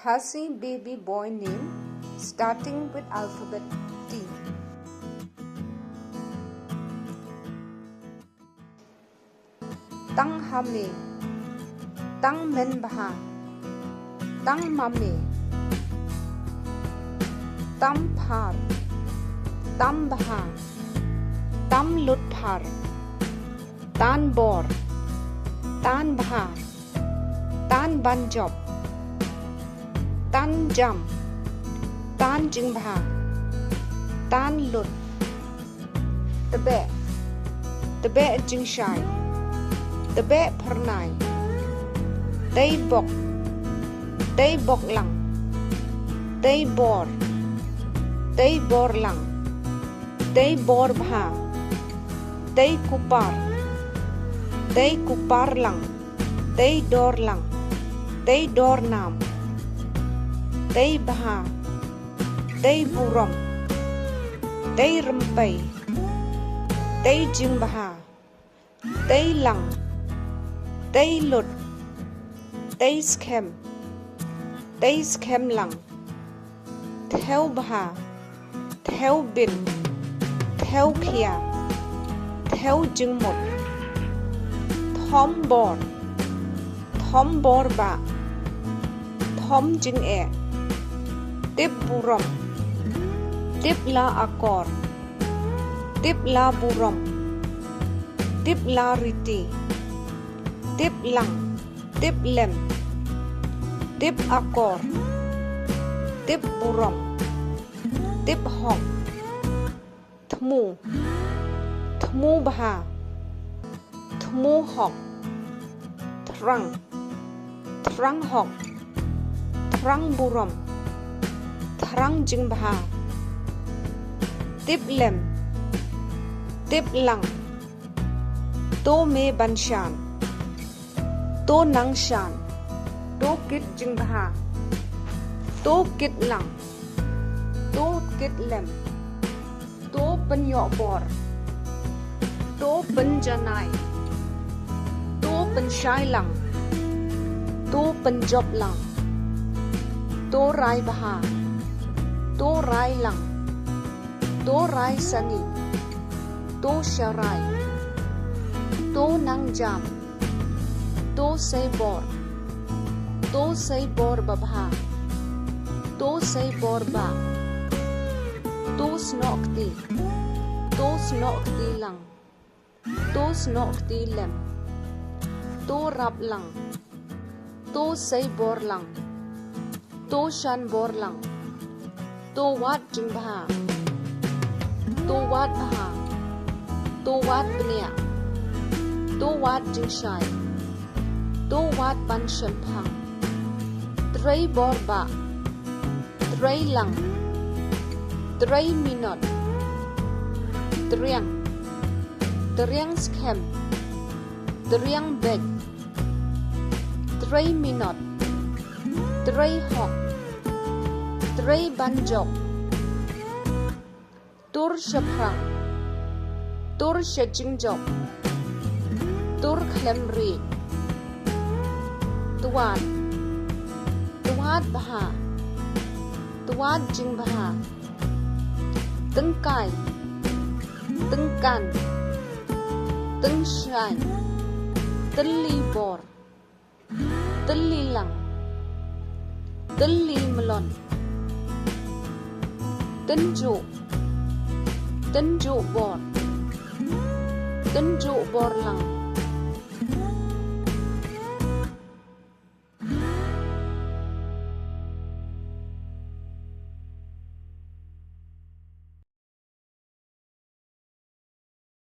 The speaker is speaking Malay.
Khasi baby boy name starting with alphabet T. Tang hame, tang men baha, tang mame, tam phar, tam baha, tam lut phar, tan bor, tan baha, tan banjob, tan jam, tan jing baha, tan lut, tebe jing shai, tebe pernai, tay bok lang, tay bor lang, tay bor bha, tay kupar lang, tay dor nam, tay bha, tay burom, tay rempay, tay jing bha, tay lang, tay lut, tay scam lang, theo bha, theo bin, theo khia, theo jing mot, thom bor ba, thom jing e, tip burom, tip la akor, tip la burom, tip la riti, tip lang, tip lem, tip akor, tip burom, tip hok, thmu bha, thmu hok, thrang hok, thrang burom, thrang jing bha, tip lem, tip lang, to me ban shan, to nang shan, to kit jing bha, to kit lang, to kit lem, to pen yo bor, to pen janai, to pen shai lang, to pen job lang, to rai bha, to rai lang, to rai sani, to sharai, to nang jam, to say bor babha, to say bor ba, to snokti lang, to snokti lem, to rap lang, to say bor lang, to shan bor lang, to wat jing bha, to wat bha, to wat bnia, to wat jing shai, to wat ban shan phang, tray bor ba, tray lang, tray minot, triang scam, triang beg, tray minot, tray hok, tray banjok, tur shaprang, tur shajingjok, tur klemri, tuat bha, tuat jing bha, tengkai, tengkan, tengshai, teli bor, teli lang, teli melon, tenjuk bor lang,